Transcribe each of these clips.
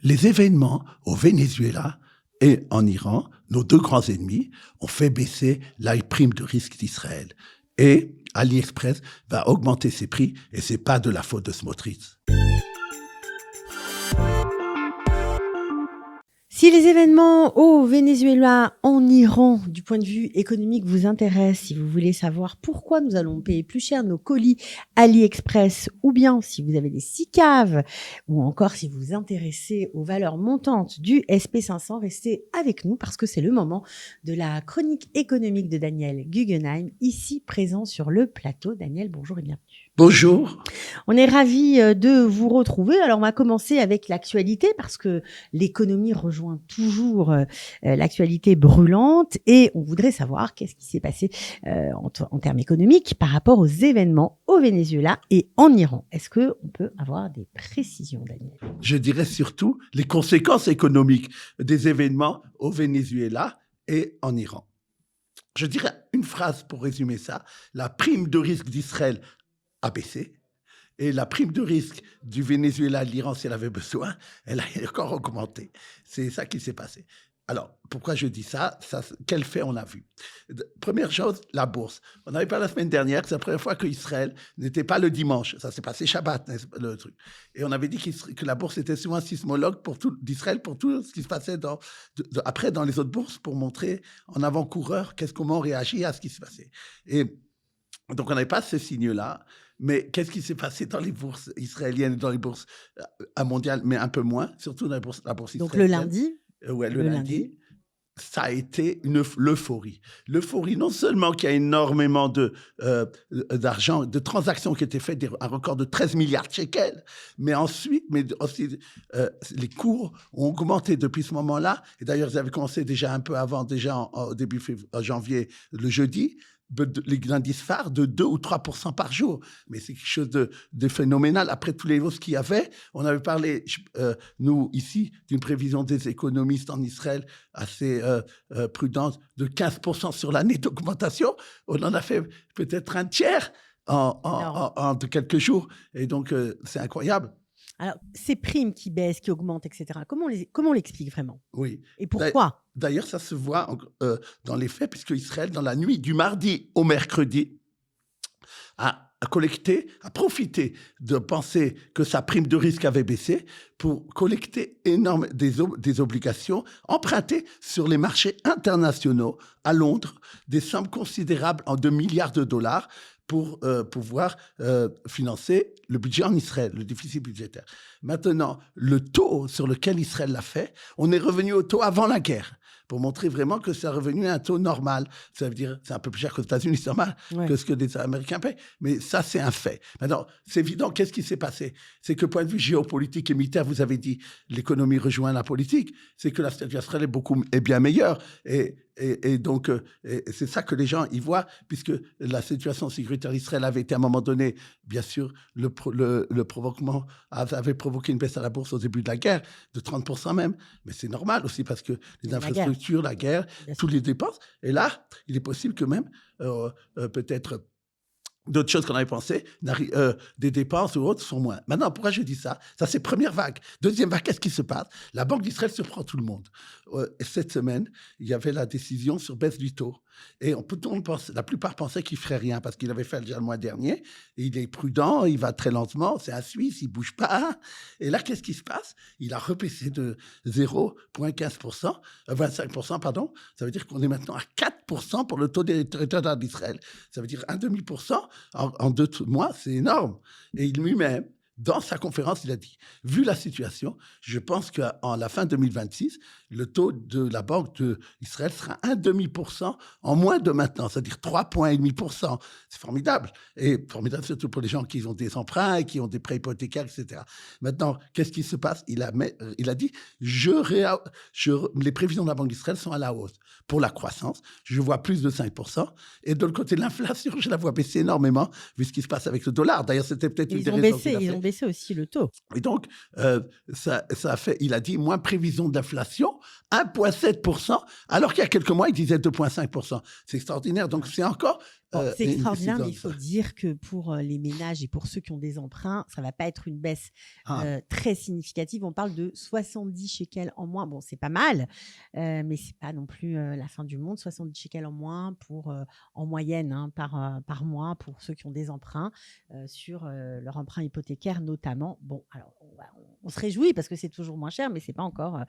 Les événements au Venezuela et en Iran, nos deux grands ennemis, ont fait baisser la prime de risque d'Israël. Et AliExpress va augmenter ses prix et c'est pas de la faute de Smotrich. Si les événements au Venezuela, en Iran, du point de vue économique vous intéressent, si vous voulez savoir pourquoi nous allons payer plus cher nos colis AliExpress, ou bien si vous avez des SICAV, ou encore si vous vous intéressez aux valeurs montantes du SP500, restez avec nous parce que c'est le moment de la chronique économique de Daniel Guggenheim, ici présent sur le plateau. Daniel, bonjour et bienvenue. Bonjour. On est ravis de vous retrouver. Alors, on va commencer avec l'actualité parce que l'économie rejoint toujours l'actualité brûlante et on voudrait savoir qu'est-ce qui s'est passé en termes économiques par rapport aux événements au Venezuela et en Iran. Est-ce qu'on peut avoir des précisions, Daniel ? Je dirais surtout les conséquences économiques des événements au Venezuela et en Iran. Je dirais une phrase pour résumer ça. La prime de risque d'Israël a baissé et la prime de risque du Venezuela à l'Iran, si elle avait besoin, elle a encore augmenté. C'est ça qui s'est passé. Alors, pourquoi je dis ça, quel fait on a vu? Première chose, la bourse. On avait parlé la semaine dernière que c'est la première fois qu'Israël n'était pas le dimanche. Ça s'est passé Shabbat, le truc. Et on avait dit que la bourse était souvent un sismologue d'Israël pour tout ce qui se passait après dans les autres bourses pour montrer en avant-coureur comment on réagit à ce qui se passait. Et donc, on n'avait pas ce signe-là. Mais qu'est-ce qui s'est passé dans les bourses israéliennes et dans les bourses mondiales, mais un peu moins, surtout dans la bourse israélienne. Donc le lundi le lundi, ça a été l'euphorie. L'euphorie, non seulement qu'il y a énormément d'argent, de transactions qui étaient faites, un record de 13 milliards de shekels, mais aussi les cours ont augmenté depuis ce moment-là. Et d'ailleurs, ils avaient commencé déjà un peu avant, au début janvier, le jeudi, les indices phares de 2 ou 3% par jour. Mais c'est quelque chose de phénoménal. Après tous les hausses qu'il y avait, on avait parlé, nous, ici, d'une prévision des économistes en Israël assez prudente de 15% sur l'année d'augmentation. On en a fait peut-être un tiers en quelques jours. Et donc, c'est incroyable. Alors, ces primes qui baissent, qui augmentent, etc., comment on l'explique vraiment ? Oui. Et pourquoi ? D'ailleurs, ça se voit dans les faits, puisque Israël, dans la nuit du mardi au mercredi, a profité de penser que sa prime de risque avait baissé pour collecter des obligations empruntées sur les marchés internationaux à Londres, des sommes considérables de milliards de dollars pour pouvoir financer le budget en Israël, le déficit budgétaire. Maintenant, le taux sur lequel Israël l'a fait, on est revenu au taux avant la guerre, pour montrer vraiment que c'est revenu à un taux normal. Ça veut dire, c'est un peu plus cher qu'aux États-Unis, c'est normal, que ce que les Américains payent. Mais ça, c'est un fait. Maintenant, c'est évident, qu'est-ce qui s'est passé? C'est que, point de vue géopolitique et militaire, vous avez dit, l'économie rejoint la politique, c'est que la situation d'Israël est bien meilleure. Et donc, c'est ça que les gens y voient, puisque la situation sécuritaire d'Israël avait été à un moment donné, bien sûr, le provoquement avait provoqué une baisse à la bourse au début de la guerre, de 30% même. Mais c'est normal aussi, parce que les infrastructures, la guerre, toutes les dépenses. Et là, il est possible que même, peut-être, d'autres choses qu'on avait pensées, des dépenses ou autres sont moins. Maintenant, pourquoi je dis ça? Ça, c'est première vague. Deuxième vague, qu'est-ce qui se passe? La Banque d'Israël surprend tout le monde. Cette semaine, il y avait la décision sur baisse du taux. Et la plupart pensaient qu'il ne ferait rien parce qu'il avait fait déjà le mois dernier. Et il est prudent, il va très lentement, c'est un Suisse, il ne bouge pas. Et là, qu'est-ce qui se passe? Il a rebaissé de 0,15%, 25%, pardon. Ça veut dire qu'on est maintenant à 4% pour le taux des territoires d'Israël. Ça veut dire 1,5% en 2 mois, c'est énorme. Et lui-même, dans sa conférence, il a dit, vu la situation, je pense qu'à la fin 2026, le taux de la Banque d'Israël sera 1,5% en moins de maintenant, c'est-à-dire 3,5%. C'est formidable. Et formidable surtout pour les gens qui ont des emprunts, qui ont des prêts hypothécaires, etc. Maintenant, qu'est-ce qui se passe? Il a dit, les prévisions de la Banque d'Israël sont à la hausse. Pour la croissance, je vois plus de 5%. Et de l'autre côté, l'inflation, je la vois baisser énormément, vu ce qui se passe avec le dollar. D'ailleurs, c'était peut-être une des raisons Ils ont baissé aussi le taux. Et donc, ça a fait, il a dit, moins prévision d'inflation, 1,7%, alors qu'il y a quelques mois, il disait 2,5%. C'est extraordinaire. Donc, c'est encore Bon, c'est une extraordinaire, mais il décision. faut dire que pour les ménages et pour ceux qui ont des emprunts, ça va pas être une baisse Ah, très significative. On parle de 70 shekels en moins. Bon, c'est pas mal, mais c'est pas non plus la fin du monde. 70 shekels en moins pour, en moyenne, hein, par mois pour ceux qui ont des emprunts sur leur emprunt hypothécaire notamment. Bon, alors on se réjouit parce que c'est toujours moins cher, mais c'est pas encore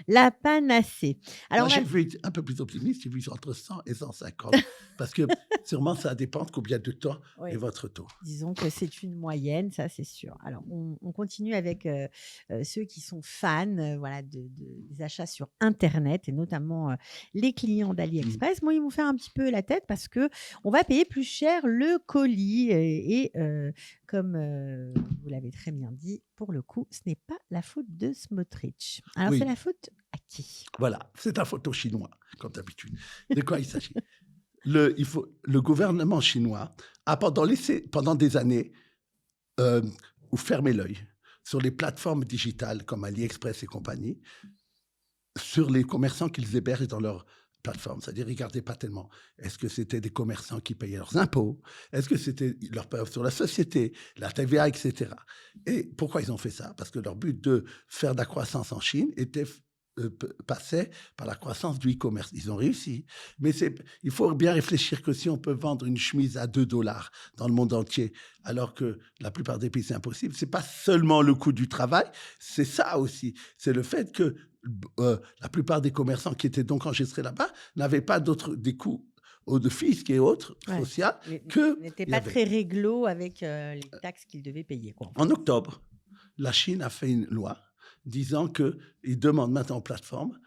la panacée. Alors moi, on a j'ai vu être un peu plus optimiste, j'ai vu entre 100 et 150, parce que sûrement, ça dépend de combien de temps est oui. votre taux. Disons que c'est une moyenne, ça c'est sûr. Alors on continue avec ceux qui sont fans voilà, des achats sur Internet et notamment les clients Mm. d'AliExpress. Moi, ils m'ont fait un petit peu la tête parce que on va payer plus cher le colis. Comme vous l'avez très bien dit, pour le coup, ce n'est pas la faute de Smotrich. Alors c'est Oui, la faute à qui? voilà, c'est un photo chinois, comme d'habitude. De quoi il s'agit? Le gouvernement chinois a pendant des années euh, fermé l'œil sur les plateformes digitales comme AliExpress et compagnie, sur les commerçants qu'ils hébergent dans leur plateforme. C'est-à-dire, ils ne regardaient pas tellement. Est-ce que c'était des commerçants qui payaient leurs impôts? Est-ce que c'était leur part sur la société, la TVA, etc. Et pourquoi ils ont fait ça? Parce que leur but de faire de la croissance en Chine passait par la croissance du e-commerce. Ils ont réussi. Mais il faut bien réfléchir que si on peut vendre une chemise à 2 dollars dans le monde entier, alors que la plupart des pays, c'est impossible, c'est pas seulement le coût du travail, c'est ça aussi. C'est le fait que la plupart des commerçants qui étaient donc enregistrés là-bas n'avaient pas des coûts de fisc et autres Ouais. sociaux que N'était il y pas avait. très réglo avec les taxes qu'ils devaient payer. Quoi. En octobre, la Chine a fait une loi disant qu'ils demandent maintenant aux plateformes,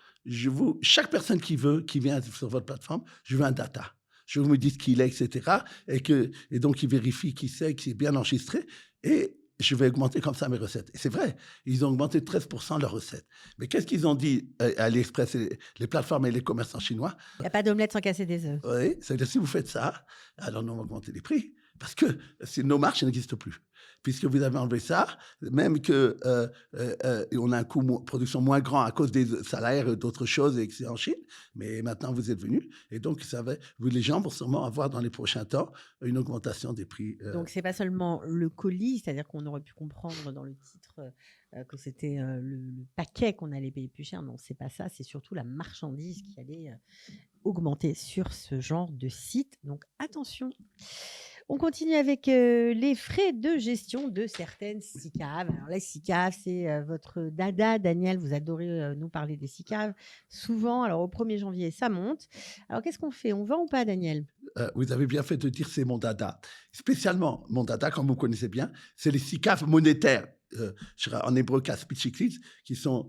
chaque personne qui vient sur votre plateforme, je veux un data. Je veux me dire qui il est, etc. Et donc, ils vérifient qui c'est, qui est bien enregistré. Et je vais augmenter comme ça mes recettes. Et c'est vrai, ils ont augmenté 13% leurs recettes. Mais qu'est-ce qu'ils ont dit à AliExpress, les plateformes et les commerçants chinois? Il n'y a pas d'omelette sans casser des œufs. Oui, c'est-à-dire si vous faites ça, alors nous allons augmenter les prix. Parce que nos marges n'existent plus. Puisque vous avez enlevé ça, même que on a un coût de production moins grand à cause des salaires et d'autres choses et que c'est en Chine, mais maintenant vous êtes venus. Et donc, les gens vont sûrement avoir dans les prochains temps une augmentation des prix. Donc, c'est pas seulement le colis, c'est-à-dire qu'on aurait pu comprendre dans le titre que c'était le paquet qu'on allait payer plus cher. Non, c'est pas ça. C'est surtout la marchandise qui allait augmenter sur ce genre de site. Donc, attention. On continue avec les frais de gestion de certaines SICAV. Alors, la SICAV, c'est votre dada. Daniel, vous adorez nous parler des SICAV. Souvent, alors au 1er janvier, ça monte. Alors, qu'est-ce qu'on fait? On vend ou pas, Daniel? Vous avez bien fait de dire c'est mon dada. Spécialement, mon dada, comme vous connaissez bien, c'est les SICAV monétaires. En hébreu, kaspitchiklis, qui sont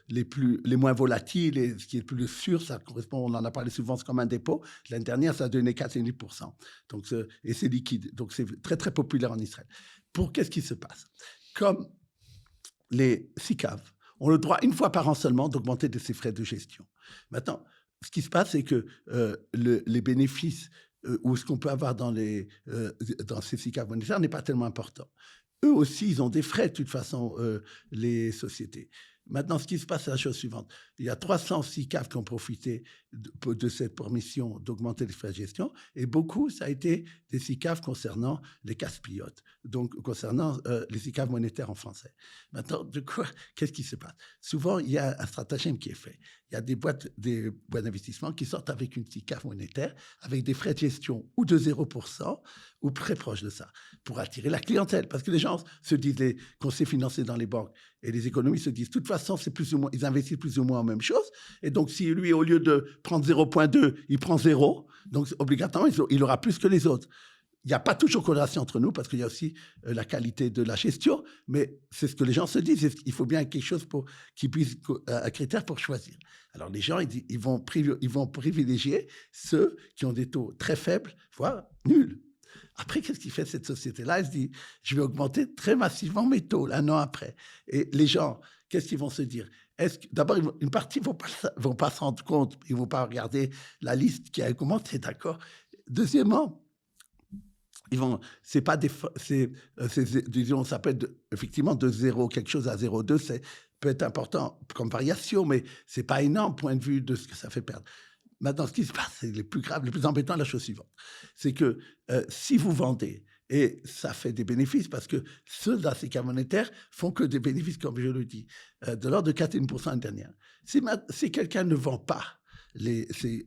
les moins volatiles et ce qui est le plus sûr, ça correspond, on en a parlé souvent, c'est comme un dépôt. L'année dernière, ça a donné 4,5%. Donc, et c'est liquide. Donc, c'est très, très populaire en Israël. Qu'est-ce qui se passe? Comme les SICAV ont le droit, une fois par an seulement, d'augmenter de ces frais de gestion. Maintenant, ce qui se passe, c'est que les bénéfices ou ce qu'on peut avoir dans ces SICAV monétaires n'est pas tellement important. Eux aussi, ils ont des frais, de toute façon, les sociétés. Maintenant, ce qui se passe, c'est la chose suivante. Il y a 300 SICAV qui ont profité de cette permission d'augmenter les frais de gestion, et beaucoup, ça a été des SICAV concernant les casse-pillotes, donc concernant les SICAV monétaires en français. Maintenant, qu'est-ce qui se passe? Souvent, il y a un stratagème qui est fait. Il y a des boîtes d'investissement qui sortent avec une SICAV monétaire, avec des frais de gestion ou de 0%, ou très proche de ça, pour attirer la clientèle. Parce que les gens se disent, les conseillers financiers dans les banques et les économistes se disent, de toute façon, c'est plus ou moins, ils investissent plus ou moins en même chose. Et donc, si lui, au lieu de prendre 0,2, il prend 0, donc obligatoirement, il aura plus que les autres. Il n'y a pas toujours corrélation entre nous parce qu'il y a aussi la qualité de la gestion, mais c'est ce que les gens se disent. Il faut bien quelque chose qui puisse, un critère pour choisir. Alors, les gens, ils vont privilégier ceux qui ont des taux très faibles, voire nuls. Après, qu'est-ce qu'il fait cette société-là? Elle se dit, je vais augmenter très massivement mes taux un an après. Et les gens, qu'est-ce qu'ils vont se dire? D'abord, une partie ne vont pas se rendre compte, ils ne vont pas regarder la liste qui a augmenté, d'accord? Deuxièmement, c'est pas disons, ça peut être effectivement de 0 quelque chose à 0,2, peut être important comme variation, mais c'est pas énorme point de vue de ce que ça fait perdre. Maintenant, ce qui se passe, c'est le plus grave, le plus embêtant, la chose suivante. C'est que si vous vendez, et ça fait des bénéfices, parce que ceux de la SICAV monétaire font que des bénéfices, comme je le dis, de l'ordre de 4,1% l'année dernière. Si quelqu'un ne vend pas ces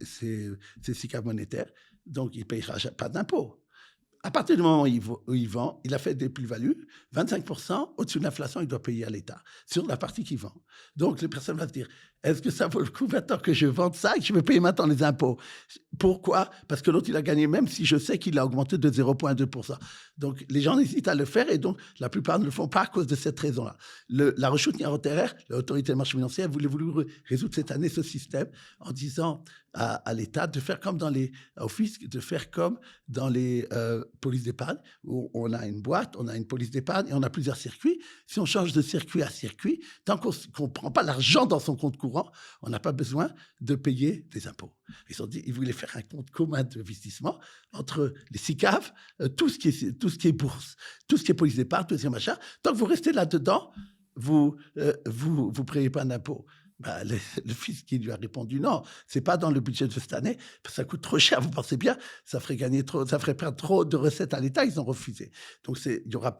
SICAV monétaires, donc il ne payera pas d'impôt. À partir du moment où il vend, il a fait des plus-values, 25% au-dessus de l'inflation, il doit payer à l'État sur la partie qu'il vend. Donc, les personnes vont se dire, est-ce que ça vaut le coup maintenant que je vende ça et que je vais payer maintenant les impôts? Pourquoi? Parce que l'autre, il a gagné, même si je sais qu'il a augmenté de 0,2%. Donc, les gens hésitent à le faire et donc, la plupart ne le font pas à cause de cette raison-là. La rechute numérotaire, l'autorité des marchés financiers, voulait résoudre cette année ce système en disant à l'État de faire comme au fisc, de faire comme dans les polices d'épargne, où on a une boîte, on a une police d'épargne et on a plusieurs circuits. Si on change de circuit à circuit, tant qu'on ne prend pas l'argent dans son compte courant, on n'a pas besoin de payer des impôts. Ils voulaient faire un compte commun d'investissement entre les SICAV, tout ce qui est bourse, tout ce qui est police d'épargne, tout ce qui est machin. Tant que vous restez là-dedans, vous payez pas d'impôts. Le fils qui lui a répondu non, c'est pas dans le budget de cette année, ça coûte trop cher, vous pensez bien, ça ferait perdre trop de recettes à l'État, ils ont refusé. Donc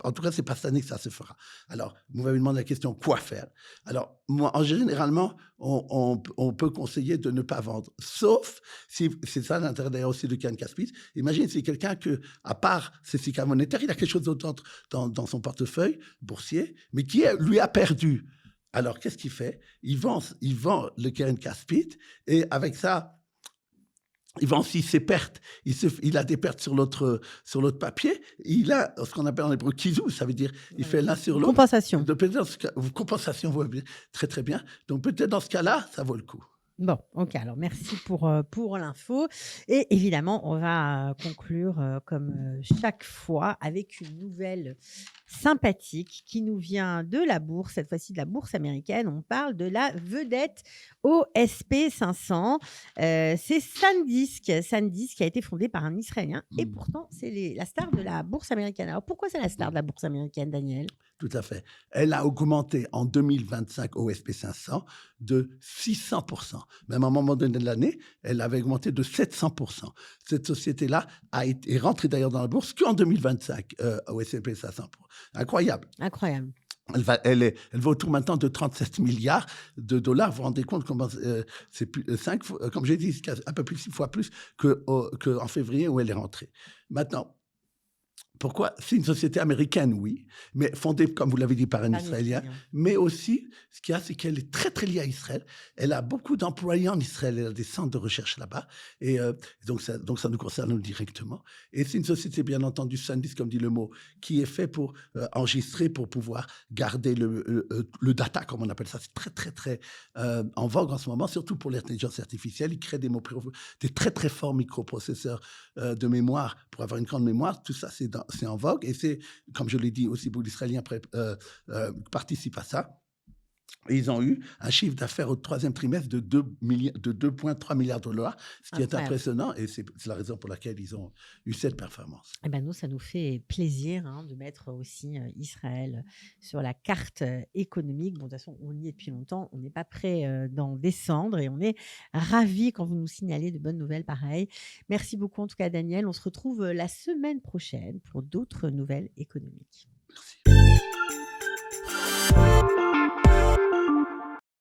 en tout cas, c'est pas cette année que ça se fera. Alors, vous m'avez demandé la question, quoi faire? Alors, moi, généralement, on peut conseiller de ne pas vendre, sauf si, c'est ça l'intérêt d'ailleurs aussi de Karen Caspis. Imagine, c'est quelqu'un à part ses SICAV monétaires, il a quelque chose d'autre dans son portefeuille boursier, mais qui lui a perdu. Alors, qu'est-ce qu'il fait? Il vend le Keren Caspit et avec ça, il vend aussi ses pertes. Il a des pertes sur l'autre papier. Il a ce qu'on appelle en hébreu kizou, ça veut dire il fait l'un sur l'autre. Compensation. Compensation, vous voyez, très très bien. Donc peut-être dans ce cas-là, ça vaut le coup. Bon, ok, alors merci pour l'info. Et évidemment, on va conclure comme chaque fois avec une nouvelle sympathique qui nous vient de la bourse, cette fois-ci de la bourse américaine. On parle de la vedette OSP 500. C'est SanDisk qui a été fondé par un Israélien et pourtant c'est la star de la bourse américaine. Alors pourquoi c'est la star de la bourse américaine, Daniel? Tout à fait. Elle a augmenté en 2025 OSP 500 de 600%. Même à un moment donné de l'année, elle avait augmenté de 700%. Cette société-là est rentrée d'ailleurs dans la bourse qu'en 2025, OSP 500. Incroyable. Incroyable. Elle vaut autour maintenant de 37 milliards de dollars. Vous vous rendez compte comment c'est plus 5 fois, comme j'ai dit, un peu plus 6 fois plus qu'en février où elle est rentrée. Maintenant, pourquoi? C'est une société américaine, oui, mais fondée, comme vous l'avez dit, par un Israélien. Mais aussi, ce qu'il y a, c'est qu'elle est très, très liée à Israël. Elle a beaucoup d'employés en Israël. Elle a des centres de recherche là-bas. Et donc, ça nous concerne directement. Et c'est une société, bien entendu, SanDisk, comme dit le mot, qui est fait pour enregistrer, pour pouvoir garder le data, comme on appelle ça. C'est très, très, très en vogue en ce moment, surtout pour l'intelligence artificielle. Ils créent des très, très forts microprocesseurs de mémoire pour avoir une grande mémoire. Tout ça, c'est en vogue et c'est, comme je l'ai dit, aussi beaucoup d'Israéliens participent à ça. Et ils ont eu un chiffre d'affaires au troisième trimestre de 2,3 milliards de dollars, ce qui est impressionnant et c'est la raison pour laquelle ils ont eu cette performance. Eh ben nous, ça nous fait plaisir de mettre aussi Israël sur la carte économique. Bon, de toute façon, on y est depuis longtemps, on n'est pas prêt d'en descendre et on est ravis quand vous nous signalez de bonnes nouvelles pareilles. Merci beaucoup en tout cas, Daniel. On se retrouve la semaine prochaine pour d'autres nouvelles économiques. Merci.